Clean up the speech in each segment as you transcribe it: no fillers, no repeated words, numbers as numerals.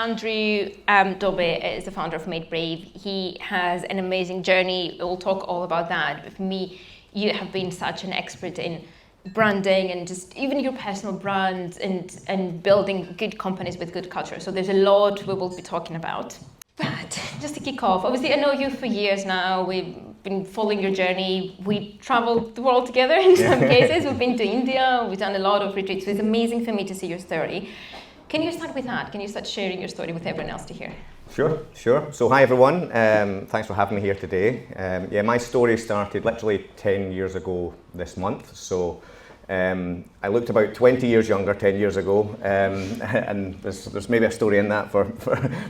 Andrew Dobbie is the founder of MadeBrave. He has an amazing journey. We'll talk all about that. But for me, you have been such an expert in branding and just even your personal brand and building good companies with good culture. So there's a lot we will be talking about. But just to kick off, obviously I know you for years now. We've been following your journey. We traveled the world together in some cases. We've been to India. We've done a lot of retreats. So it's amazing for me to see your story. Can you start with that? Can you start sharing your story with everyone else to hear? Sure. So hi everyone. Thanks for having me here today. My story started literally 10 years ago this month. So I looked about 20 years younger 10 years ago, and there's maybe a story in that for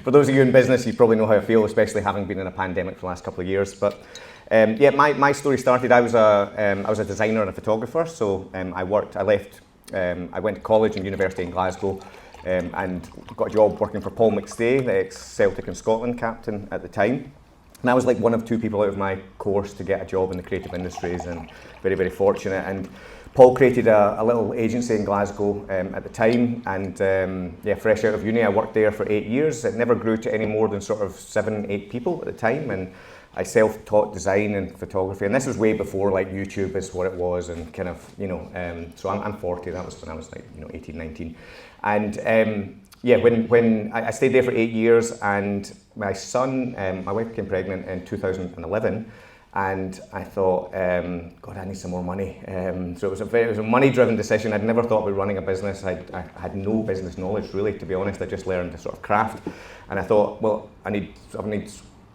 those of you in business. You probably know how I feel, especially having been in a pandemic for the last couple of years. But my story started. I was a designer and a photographer. So I went to college and university in Glasgow, and got a job working for Paul McStay, the ex-Celtic and Scotland captain at the time. And I was like one of two people out of my course to get a job in the creative industries, and very, very fortunate. And Paul created a little agency in Glasgow at the time, and fresh out of uni, I worked there for 8 years. It never grew to any more than sort of 7-8 people at the time, and I self-taught design and photography. And this was way before like YouTube is what it was, and kind of, so I'm 40, that was when I was like 18, 19. And when I stayed there for 8 years, and my wife became pregnant in 2011, and I thought, God, I need some more money. So it was a money-driven decision. I'd never thought about running a business. I had no business knowledge, really, to be honest. I just learned a sort of craft, and I thought, well, I need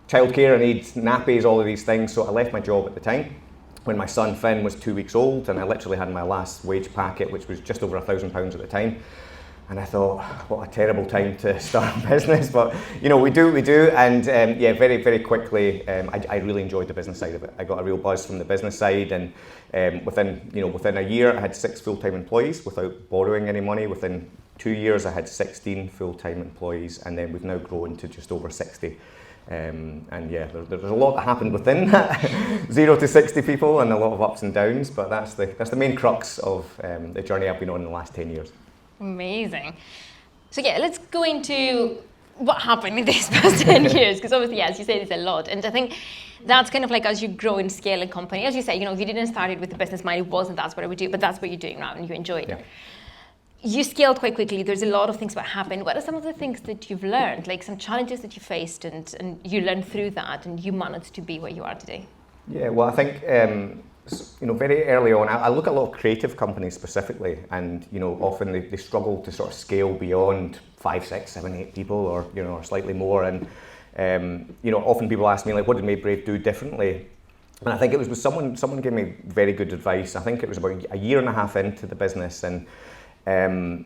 childcare, I need nappies, all of these things. So I left my job at the time when my son Finn was 2 weeks old, and I literally had my last wage packet, which was just over £1,000 at the time. And I thought, what a terrible time to start a business, but we do, and very, very quickly, I really enjoyed the business side of it. I got a real buzz from the business side, and within a year, I had 6 full-time employees without borrowing any money. Within 2 years, I had 16 full-time employees, and then we've now grown to just over 60. There's a lot that happened within that, 0 to 60 people, and a lot of ups and downs. But that's the main crux of the journey I've been on in the last 10 years. Amazing. So let's go into what happened in these past 10 years, because obviously, as you said, it's a lot. And I think that's kind of like as you grow and scale a company, as you say, you didn't start it with the business mind, it wasn't that's what I would do, but that's what you're doing now and you enjoy it. Yeah. You scaled quite quickly. There's a lot of things that happened. What are some of the things that you've learned, like some challenges that you faced and you learned through that and you managed to be where you are today? Yeah, well, I think, very early on, I look at a lot of creative companies specifically, and, often they struggle to sort of scale beyond 5, 6, 7, 8 people or slightly more. And, often people ask me, like, what did MadeBrave do differently? And I think it was someone gave me very good advice. I think it was about a year and a half into the business, and I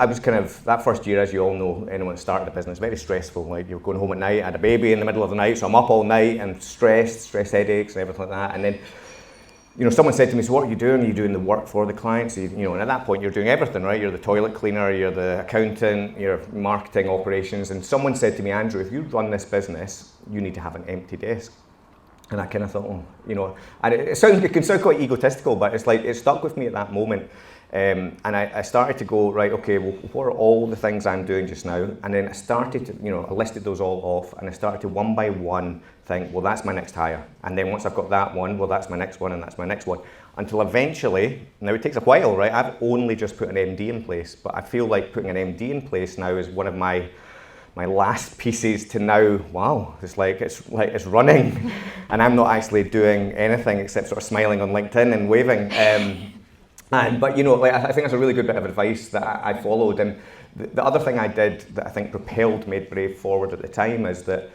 was kind of, that first year, as you all know, anyone that started a business, very stressful. Like, you're going home at night, I had a baby in the middle of the night, so I'm up all night and stress headaches and everything like that. And then, someone said to me, so what are you doing? Are you doing the work for the clients? So and at that point, you're doing everything, right? You're the toilet cleaner, you're the accountant, you're marketing operations. And someone said to me, Andrew, if you run this business, you need to have an empty desk. And I kind of thought, and it can sound quite egotistical, but it's like, it stuck with me at that moment. And I started to go, right, okay, well, what are all the things I'm doing just now? And then I started to, I listed those all off, and I started to one by one think, well, that's my next hire. And then once I've got that one, well, that's my next one, and that's my next one. Until eventually, now it takes a while, right? I've only just put an MD in place, but I feel like putting an MD in place now is one of my last pieces to now, wow, it's running. And I'm not actually doing anything except sort of smiling on LinkedIn and waving. I think that's a really good bit of advice that I followed. And the other thing I did that I think propelled MadeBrave forward at the time is that,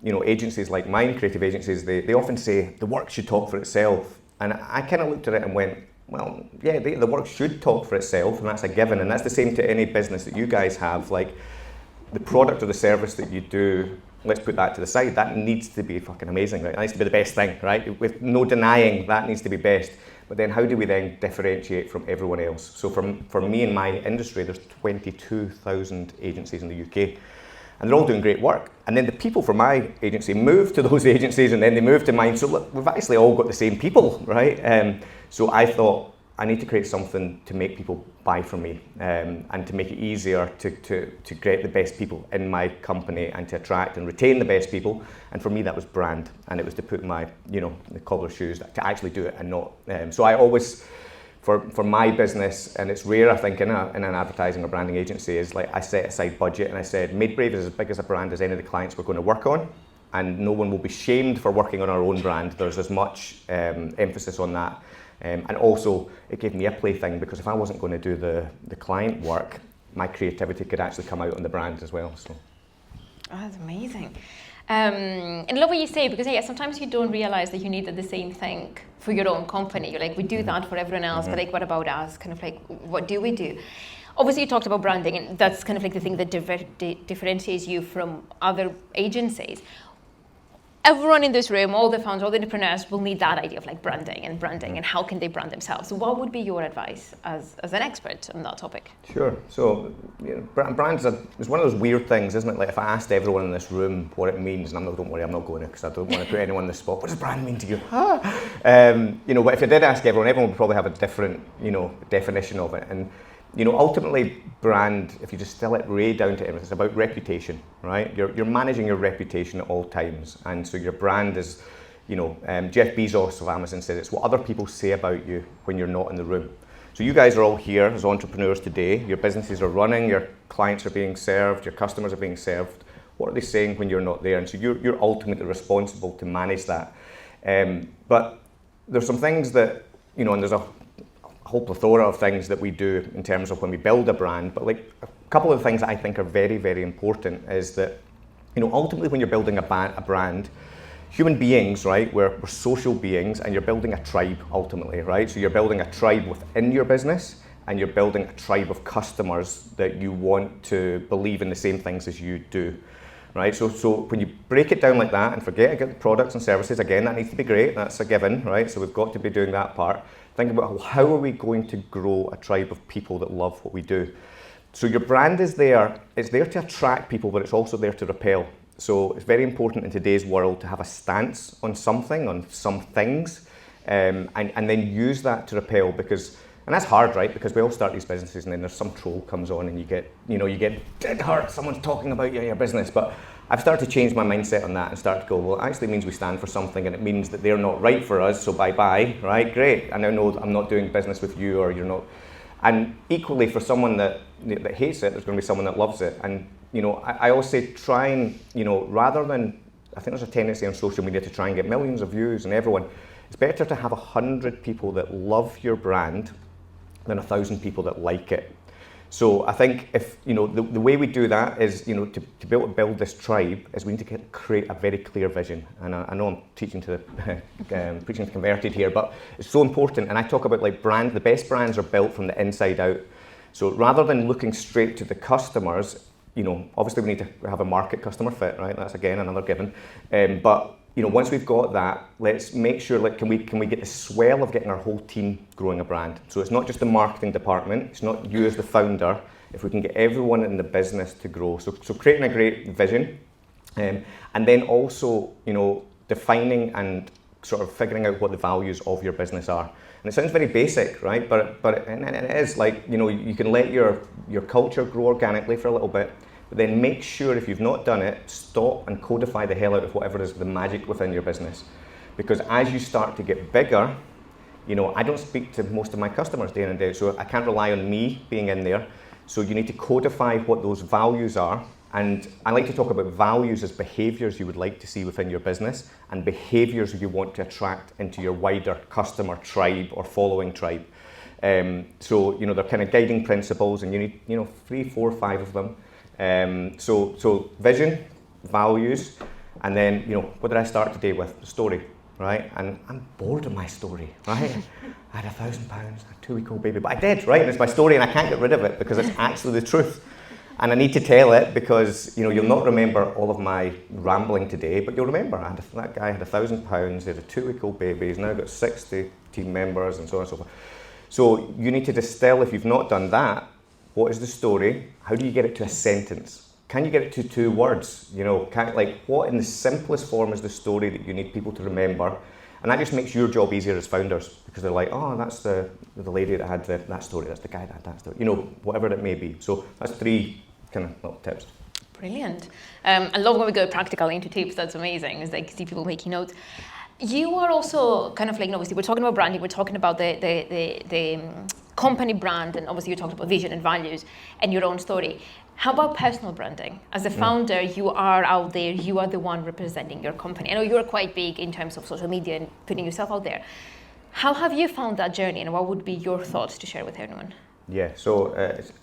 agencies like mine, creative agencies, they often say the work should talk for itself. And I kind of looked at it and went, well, yeah, the work should talk for itself, and that's a given. And that's the same to any business that you guys have. Like, the product or the service that you do, let's put that to the side, that needs to be fucking amazing, right? That needs to be the best thing, right? With no denying, that needs to be best. But then how do we then differentiate from everyone else? So for me in my industry, there's 22,000 agencies in the UK, and they're all doing great work. And then the people from my agency move to those agencies, and then they move to mine. So look, we've actually all got the same people, right? So I thought, I need to create something to make people buy from me, and to make it easier to get the best people in my company and to attract and retain the best people. And for me, that was brand, and it was to put my, the cobbler shoes, to actually do it and not. So I always, for my business, and it's rare I think in an advertising or branding agency, is like I set aside budget and I said, MadeBrave is as big as a brand as any of the clients we're going to work on. And no one will be shamed for working on our own brand. There's as much emphasis on that. And also, it gave me a plaything, because if I wasn't going to do the client work, my creativity could actually come out on the brand as well. So. Oh, that's amazing. And I love what you say, because sometimes you don't realize that you need the same thing for your own company. You're like, we do that for everyone else, but like, what about us? Kind of like, what do we do? Obviously, you talked about branding, and that's kind of like the thing that differentiates you from other agencies. Everyone in this room, all the founders, all the entrepreneurs will need that idea of like branding and how can they brand themselves. So what would be your advice as an expert on that topic? Sure. So brands is one of those weird things, isn't it? Like if I asked everyone in this room what it means, and don't worry, I'm not going to, because I don't want to put anyone on the spot. What does brand mean to you? But if I did ask everyone would probably have a different, definition of it. And ultimately, brand, if you distill it way down to everything, it's about reputation, right? You're managing your reputation at all times, and so your brand is, Jeff Bezos of Amazon said it's what other people say about you when you're not in the room. So you guys are all here as entrepreneurs today. Your businesses are running, your clients are being served, your customers are being served. What are they saying when you're not there? And so you're ultimately responsible to manage that. But there's some things that, and there's a whole plethora of things that we do in terms of when we build a brand, but like a couple of things that I think are very, very important is that, ultimately when you're building a brand, human beings, right, we're social beings, and you're building a tribe ultimately, right? So you're building a tribe within your business, and you're building a tribe of customers that you want to believe in the same things as you do, right? So when you break it down like that, and forget about products and services, again, that needs to be great, that's a given, right? So we've got to be doing that part. Think about how are we going to grow a tribe of people that love what we do. So your brand is there, it's there to attract people, but it's also there to repel. So it's very important in today's world to have a stance on something, on some things, and then use that to repel, because, and that's hard, right? Because we all start these businesses and then there's some troll comes on and you get dead hurt, someone's talking about you and your business. But I've started to change my mindset on that and start to go, well, it actually means we stand for something, and it means that they're not right for us, so bye-bye, right? Great, I now know I'm not doing business with you, or you're not. And equally for someone that hates it, there's going to be someone that loves it. And, I always say try and, rather than, I think there's a tendency on social media to try and get millions of views and everyone, it's better to have 100 people that love your brand than 1,000 people that like it. So I think if, the way we do that is, to be able to build this tribe is we need to create a very clear vision. And I know I'm teaching to preaching to converted here, but it's so important. And I talk about like the best brands are built from the inside out. So rather than looking straight to the customers, obviously we need to have a market customer fit, right? That's again another given. But once we've got that, let's make sure, like, can we get the swell of getting our whole team growing a brand? So it's not just the marketing department, it's not you as the founder, if we can get everyone in the business to grow. So creating a great vision, and then also, defining and sort of figuring out what the values of your business are. And it sounds very basic, right? But it is like, you can let your culture grow organically for a little bit, but then make sure, if you've not done it, stop and codify the hell out of whatever is the magic within your business. Because as you start to get bigger, I don't speak to most of my customers day in and day out, so I can't rely on me being in there. So you need to codify what those values are. And I like to talk about values as behaviors you would like to see within your business, and behaviors you want to attract into your wider customer tribe or following tribe. So they're kind of guiding principles, and you need 3, 4, 5 of them. So vision, values, and then what did I start today with? The story, right? And I'm bored of my story, right? I had £1,000, a 2-week-old baby, but I did, right? And it's my story, and I can't get rid of it because it's actually the truth. And I need to tell it because you'll not remember all of my rambling today, but you'll remember that guy had £1,000, he had a 2-week-old baby, he's now got 60 team members, and so on and so forth. So you need to distill, if you've not done that, what is the story? How do you get it to a sentence? Can you get it to 2 words? What in the simplest form is the story that you need people to remember? And that just makes your job easier as founders, because they're like, oh, that's the lady that had that story, that's the guy that had that story, whatever it may be. So that's 3 kind of little tips. Brilliant. I love when we go practical into tips. That's amazing. It's like see people making notes. You are also kind of like, obviously we're talking about branding, we're talking about the company brand, and obviously you talked about vision and values and your own story. How about personal branding? As a founder, you are out there, you are the one representing your company. I know you're quite big in terms of social media and putting yourself out there. How have you found that journey, and what would be your thoughts to share with everyone? Yeah, so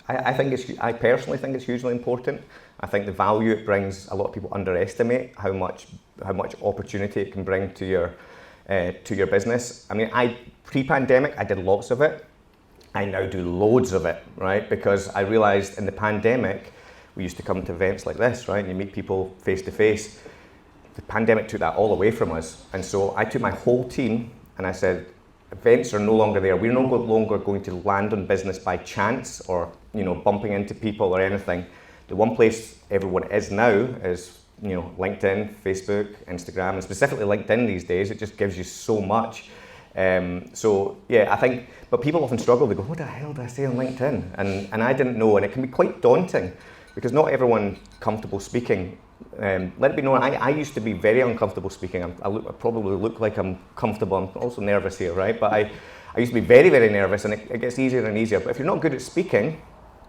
I personally think it's hugely important. I think the value it brings, a lot of people underestimate how much opportunity it can bring to your business. I mean, pre-pandemic, I did lots of it. I now do loads of it, right? Because I realized in the pandemic, we used to come to events like this, right? And you meet people face to face. The pandemic took that all away from us. And so I took my whole team and I said, events are no longer there. We're no longer going to land on business by chance or, bumping into people or anything. The one place everyone is now is, LinkedIn, Facebook, Instagram, and specifically LinkedIn these days. It just gives you so much. I think, but people often struggle. They go, what the hell do I say on LinkedIn? And I didn't know, and it can be quite daunting because not everyone's comfortable speaking. Let it be known, I used to be very uncomfortable speaking. I probably look like I'm comfortable. I'm also nervous here, right? But I used to be very, very nervous, and it gets easier and easier. But if you're not good at speaking,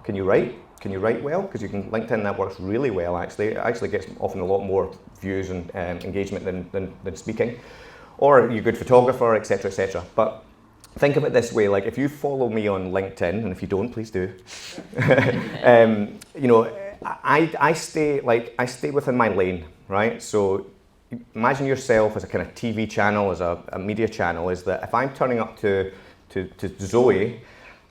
can you write? Can you write well? Because LinkedIn, that works really well, actually. It actually gets often a lot more views and engagement than speaking. Or you're a good photographer, etc., etc. But think of it this way: like if you follow me on LinkedIn, and if you don't, please do. I stay within my lane, right? So imagine yourself as a kind of TV channel, as a media channel. Is that if I'm turning up to Zoe,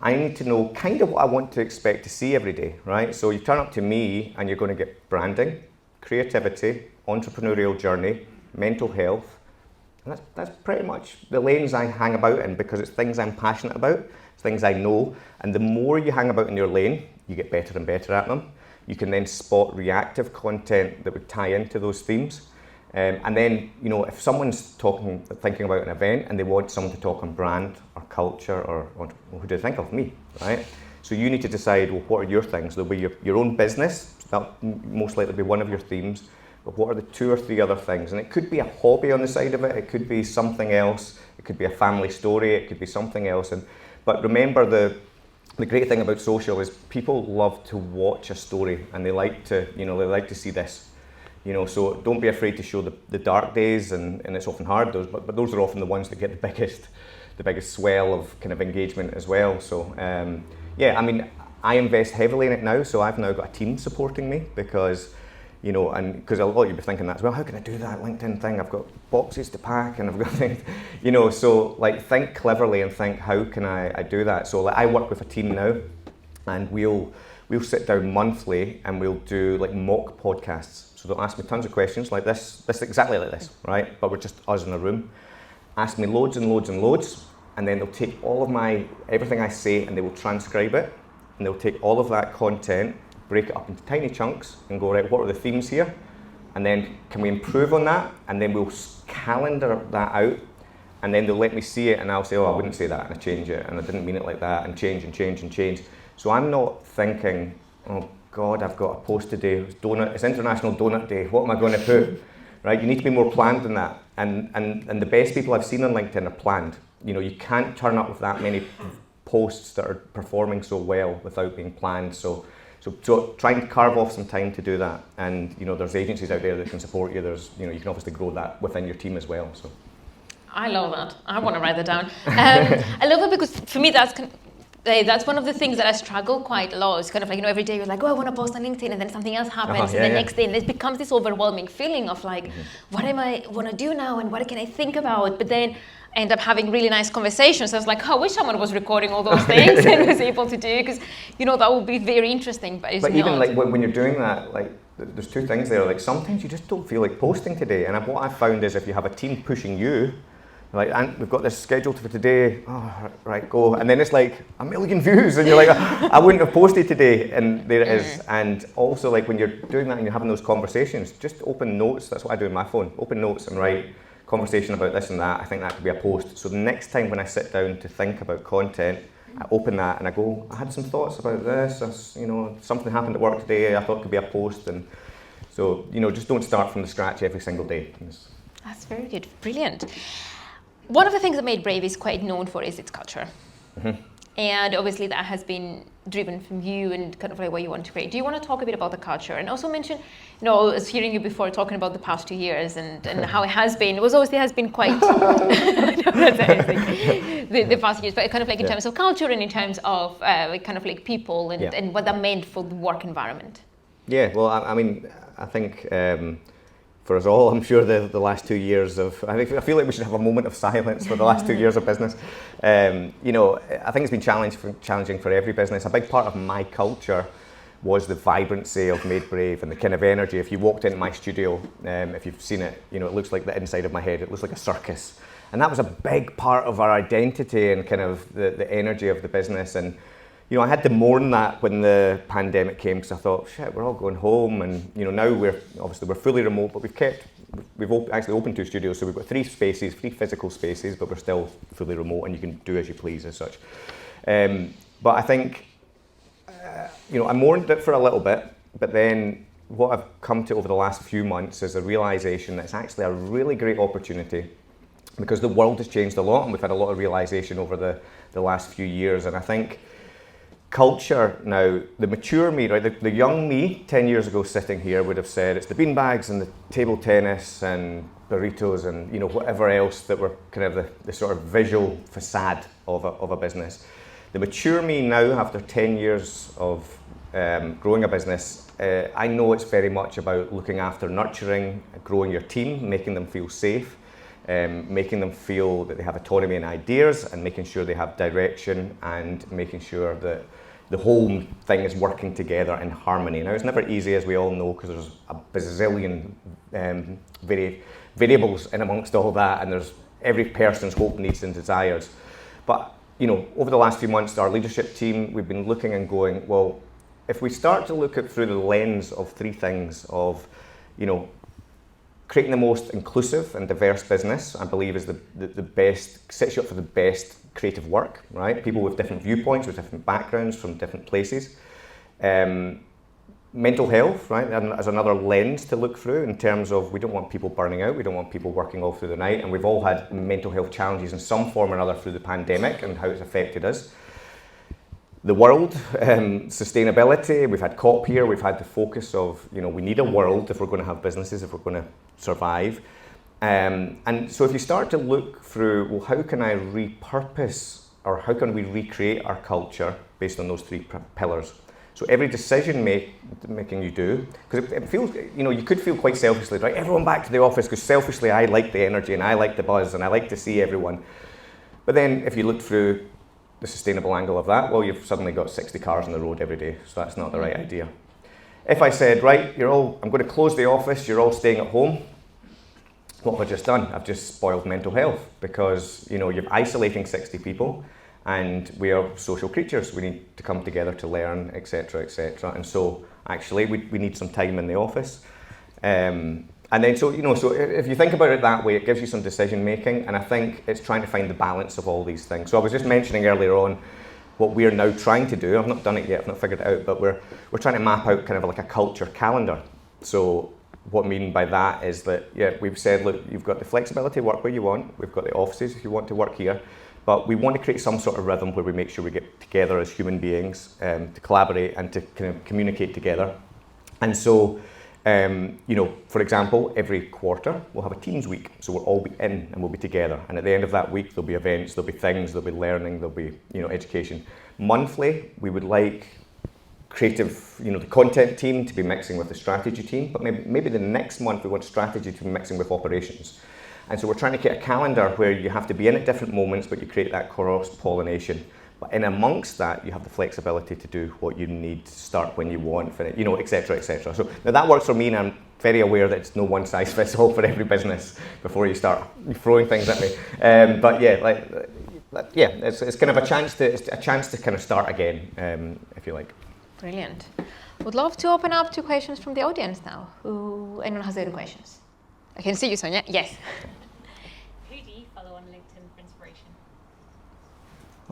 I need to know kind of what I want to expect to see every day, right? So you turn up to me, and you're going to get branding, creativity, entrepreneurial journey, mental health. And that's pretty much the lanes I hang about in, because it's things I'm passionate about, it's things I know, and the more you hang about in your lane, you get better and better at them. You can then spot reactive content that would tie into those themes. And then, if someone's thinking about an event and they want someone to talk on brand or culture or who do they think of? Me, right? So you need to decide, well, what are your things? There'll be your own business, that'll most likely be one of your themes. But what are the 2 or 3 other things? And it could be a hobby on the side of it, it could be something else, it could be a family story, it could be something else. But remember, the great thing about social is people love to watch a story, and they like to see this. So don't be afraid to show the dark days, and it's often hard, but those are often the ones that get the biggest swell of kind of engagement as well. So I invest heavily in it now, so I've now got a team supporting me because and because a lot of you be thinking that as well, how can I do that LinkedIn thing? I've got boxes to pack and I've got things, so like think cleverly and think, how can I do that? So I work with a team now, and we'll sit down monthly and we'll do like mock podcasts. So they'll ask me tons of questions like this exactly like this, right? But we're just us in a room. Ask me loads and loads and loads, and then they'll take all of everything I say and they will transcribe it, and they'll take all of that content, break it up into tiny chunks and go, right, what are the themes here? And then can we improve on that? And then we'll calendar that out, and then they'll let me see it, and I'll say, oh, I wouldn't say that, and I change it, and I didn't mean it like that, and change and change and change. So I'm not thinking, oh God, I've got a post today, it's International Donut Day, what am I going to put? Right, you need to be more planned than that. And the best people I've seen on LinkedIn are planned. You can't turn up with that many posts that are performing so well without being planned. So try and carve off some time to do that. And there's agencies out there that can support you. There's you can obviously grow that within your team as well. So I love that. I want to write that down. I love it because for me that's one of the things that I struggle quite a lot. It's kind of like, every day you're like, oh, I want to post on LinkedIn, and then something else happens, and the next day, and it becomes this overwhelming feeling of like, what am I want to do now, and what can I think about? But then I end up having really nice conversations. I was like, I wish someone was recording all those things and was able to do, because that would be very interesting. But it's not. Even like when you're doing that, like there's 2 things there. Like sometimes you just don't feel like posting today, and what I've found is if you have a team pushing you, like, and we've got this scheduled for today, oh, right, go. And then it's like 1 million views, and you're like, I wouldn't have posted today, and there it is. And also, like, when you're doing that and you're having those conversations, just open notes. That's what I do on my phone. Open notes and write conversation about this and that, I think that could be a post. So the next time when I sit down to think about content, I open that and I go, I had some thoughts about this, you know, something happened at work today, I thought it could be a post. And so, you know, just don't start from the scratch every single day. That's very good, brilliant. One of the things that MadeBrave is quite known for is its culture. Mm-hmm. And obviously that has been driven from you and kind of like what you want to create. Do you want to talk a bit about the culture and also mention, you know, I was hearing you before talking about the past 2 years and how it has been. It was obviously has been quite the past years, but kind of like in terms of culture and in terms of kind of like people and what that meant for the work environment. Yeah, well, I mean, I think for us all, I'm sure the last 2 years I feel like we should have a moment of silence for the last 2 years of business. You know, I think it's been challenging for every business. A big part of my culture was the vibrancy of MadeBrave and the kind of energy. If you walked into my studio, if you've seen it, you know, it looks like the inside of my head. It looks like a circus. And that was a big part of our identity and kind of the energy of the business. And you know, I had to mourn that when the pandemic came because I thought, shit, we're all going home, and you know, now we're fully remote, but we've actually opened 2 studios, so we've got 3 physical spaces, but we're still fully remote, and you can do as you please as such. But I think, you know, I mourned it for a little bit, but then what I've come to over the last few months is a realization that it's actually a really great opportunity because the world has changed a lot, and we've had a lot of realization over the last few years, and I think culture now, the mature me, right, the young me 10 years ago sitting here would have said it's the beanbags and the table tennis and burritos and, you know, whatever else that were kind of the sort of visual facade of a business. The mature me now, after 10 years of growing a business, I know it's very much about looking after, nurturing, growing your team, making them feel safe, making them feel that they have autonomy and ideas, and making sure they have direction, and making sure that the whole thing is working together in harmony. Now, it's never easy, as we all know, because there's a bazillion variables in amongst all that, and there's every person's hope, needs and desires. But, you know, over the last few months, our leadership team, we've been looking and going, well, if we start to look at through the lens of 3 things of, you know, creating the most inclusive and diverse business, I believe is the best, sets you up for the best creative work, right? People with different viewpoints, with different backgrounds from different places. Mental health, right, as another lens to look through in terms of we don't want people burning out, we don't want people working all through the night, and we've all had mental health challenges in some form or another through the pandemic and how it's affected us. The world, sustainability, we've had COP here, we've had the focus of, you know, we need a world if we're going to have businesses, if we're going to survive. And so if you start to look through, well, how can I repurpose or how can we recreate our culture based on those 3 pillars? So every decision making you do, because it feels, you know, you could feel quite selfishly, right? Everyone back to the office, because selfishly I like the energy and I like the buzz and I like to see everyone. But then if you look through the sustainable angle of that, well, you've suddenly got 60 cars on the road every day, so that's not the right idea. If I said, right, I'm going to close the office, you're all staying at home, what have I just done? I've just spoiled mental health, because, you know, you're isolating 60 people, and we are social creatures. We need to come together to learn, etc., etc. And so, actually, we need some time in the office. And then, so, you know, so if you think about it that way, it gives you some decision making, and I think it's trying to find the balance of all these things. So I was just mentioning earlier on what we're now trying to do. I've not done it yet, I've not figured it out, but we're trying to map out kind of like a culture calendar. So what I mean by that is that, yeah, we've said, look, you've got the flexibility to work where you want, we've got the offices if you want to work here, but we want to create some sort of rhythm where we make sure we get together as human beings to collaborate and to kind of communicate together. And so, you know, for example, every quarter we'll have a Teams week, so we'll all be in and we'll be together. And at the end of that week, there'll be events, there'll be things, there'll be learning, there'll be, you know, education. Monthly, we would like creative, you know, the content team to be mixing with the strategy team, but maybe the next month we want strategy to be mixing with operations. And so we're trying to create a calendar where you have to be in at different moments, but you create that cross-pollination. But in amongst that, you have the flexibility to do what you need, start when you want, finish, you know, etc., etc. So now that works for me, and I'm very aware that it's no one size fits all for every business before you start throwing things at me. But yeah, it's kind of a chance to kind of start again, if you like. Brilliant. Would love to open up to questions from the audience now. Anyone has any questions? I can see you, Sonia. Yes. for inspiration?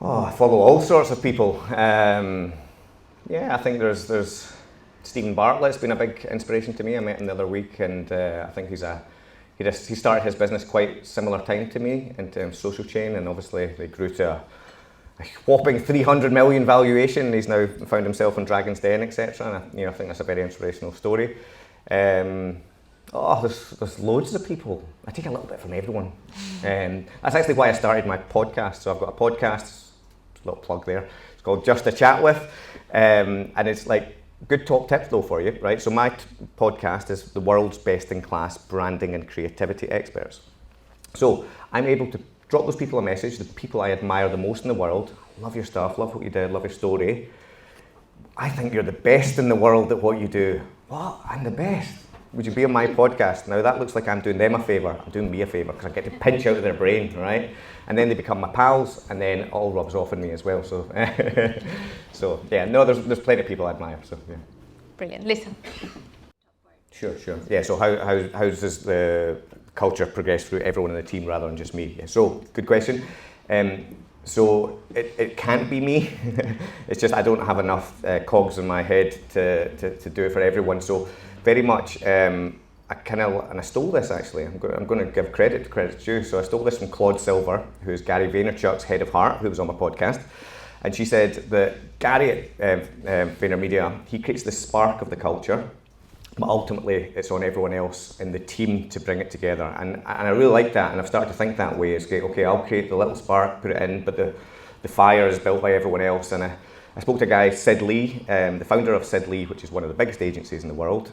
Oh, I follow all sorts of people. Yeah, I think there's Stephen Bartlett's been a big inspiration to me. I met him the other week, and I think he started his business quite similar time to me in terms of social chain, and obviously they grew to a whopping 300 million valuation, and he's now found himself in Dragon's Den, etc. And I think that's a very inspirational story. There's loads of people. I take a little bit from everyone. That's actually why I started my podcast. So I've got a podcast, a little plug there. It's called Just a Chat With, and it's like good top tips though for you, right? So my podcast is the world's best in class branding and creativity experts. So I'm able to drop those people a message, the people I admire the most in the world. Love your stuff, love what you did, love your story. I think you're the best in the world at what you do. What? I'm the best. Would you be on my podcast? Now that looks like I'm doing them a favour. I'm doing me a favour because I get to pinch out of their brain, right? And then they become my pals, and then it all rubs off on me as well. So, there's plenty of people I admire. So yeah. Brilliant. Listen. Sure. Yeah. So how does the culture progress through everyone in the team rather than just me? Yeah, so good question. So it can't be me. It's just I don't have enough cogs in my head to do it for everyone. So very much, I stole this actually. I'm going to give credit's due. So I stole this from Claude Silver, who's Gary Vaynerchuk's head of heart, who was on my podcast, and she said that Gary at VaynerMedia, he creates the spark of the culture, but ultimately it's on everyone else in the team to bring it together. And I really like that, and I've started to think that way. It's okay, I'll create the little spark, put it in, but the fire is built by everyone else. And I spoke to a guy, Sid Lee, the founder of Sid Lee, which is one of the biggest agencies in the world.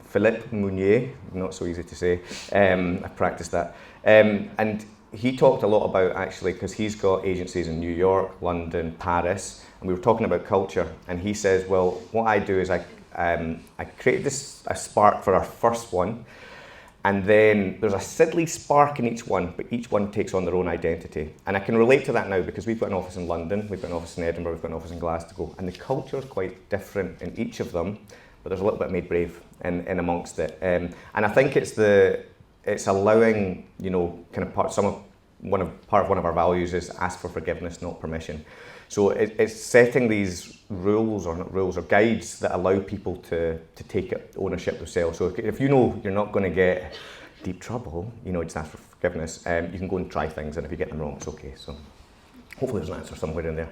Philippe Mounier, not so easy to say. I've practiced that. And he talked a lot about, actually, because he's got agencies in New York, London, Paris, and we were talking about culture. And he says, well, what I do is I created a spark for our first one, and then there's a Sid Lee spark in each one, but each one takes on their own identity. And I can relate to that now because we've got an office in London, we've got an office in Edinburgh, we've got an office in Glasgow, and the culture is quite different in each of them, but there's a little bit of MadeBrave in amongst it. And I think it's allowing, kind of part of one of our values is ask for forgiveness, not permission. So it's setting these rules, or not rules, or guides that allow people to take ownership themselves. So if you know you're not going to get deep trouble, just ask for forgiveness. You can go and try things, and if you get them wrong, it's okay. So hopefully there's an answer somewhere in there.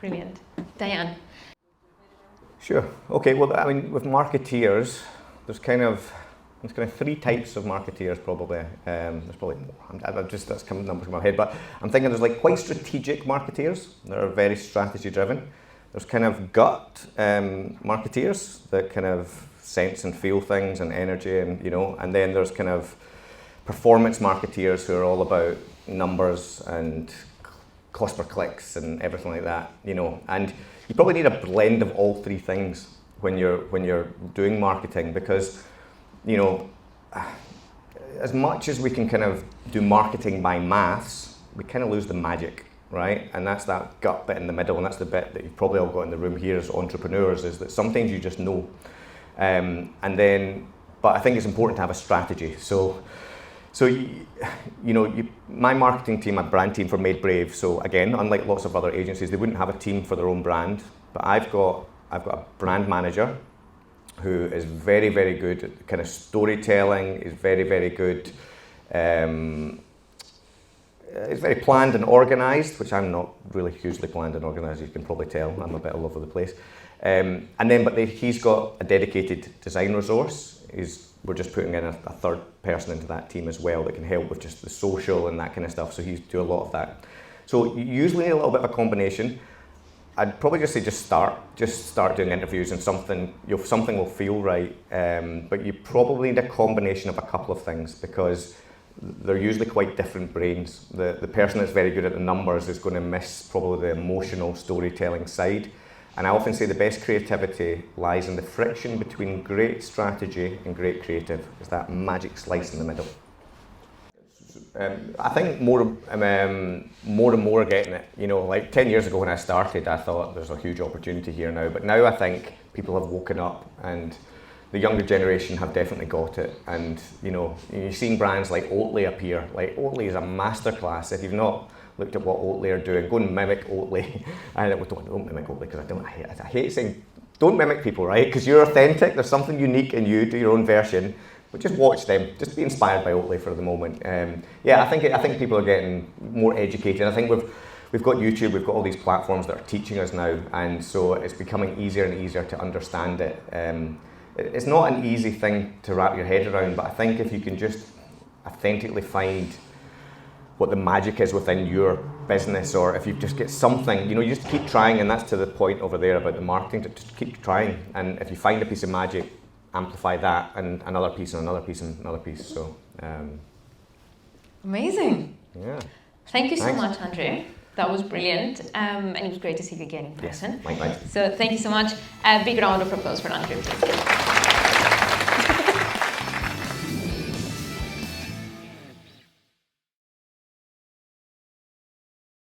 Brilliant. Diane. Sure. Okay. Well, I mean, with marketeers, there's kind of three types of marketeers probably. There's probably more. That's coming numbers in my head, but I'm thinking there's like quite strategic marketeers that are very strategy driven. There's kind of gut marketeers that kind of sense and feel things and energy, and then there's kind of performance marketeers who are all about numbers and cost per clicks and everything like that, And you probably need a blend of all three things when you're doing marketing, because as much as we can kind of do marketing by maths, we kind of lose the magic, right? And that's that gut bit in the middle, and that's the bit that you've probably all got in the room here as entrepreneurs, is that sometimes you just know. But I think it's important to have a strategy. So my marketing team, my brand team for MadeBrave, so again, unlike lots of other agencies, they wouldn't have a team for their own brand, but I've got a brand manager who is very, very good at kind of storytelling, is very, very good, is very planned and organised, which I'm not really hugely planned and organised, you can probably tell, I'm a bit all over the place. He's got a dedicated design resource. We're just putting in a third person into that team as well that can help with just the social and that kind of stuff, so he's do a lot of that. So you usually need a little bit of a combination. I'd probably just say just start doing interviews, and something will feel right. But you probably need a combination of a couple of things, because they're usually quite different brains. The person that's very good at the numbers is going to miss probably the emotional storytelling side. And I often say the best creativity lies in the friction between great strategy and great creative. It's that magic slice in the middle. I think more and more getting it. Like 10 years ago when I started, I thought there's a huge opportunity here now. But now I think people have woken up, and the younger generation have definitely got it. And you know, you're seeing brands like Oatly appear. Like Oatly is a masterclass. If you've not looked at what Oatly are doing, go and mimic Oatly. And don't mimic Oatly, because I hate saying, don't mimic people, right? Because you're authentic. There's something unique in you. Do your own version. But just watch them. Just be inspired by Oatly for the moment. Yeah, I think people are getting more educated. I think we've got YouTube. We've got all these platforms that are teaching us now, and so it's becoming easier and easier to understand it. It's not an easy thing to wrap your head around, but I think if you can just authentically find what the magic is within your business, or if you just get something, you know, you just keep trying, and that's to the point over there about the marketing. Just keep trying, and if you find a piece of magic, amplify that, and another piece and another piece and another piece. So amazing. Yeah. Thank you so much, Andrew. That was brilliant, and it was great to see you again in person. Yes, likewise. So thank you so much. A big round of applause for Andrew, please.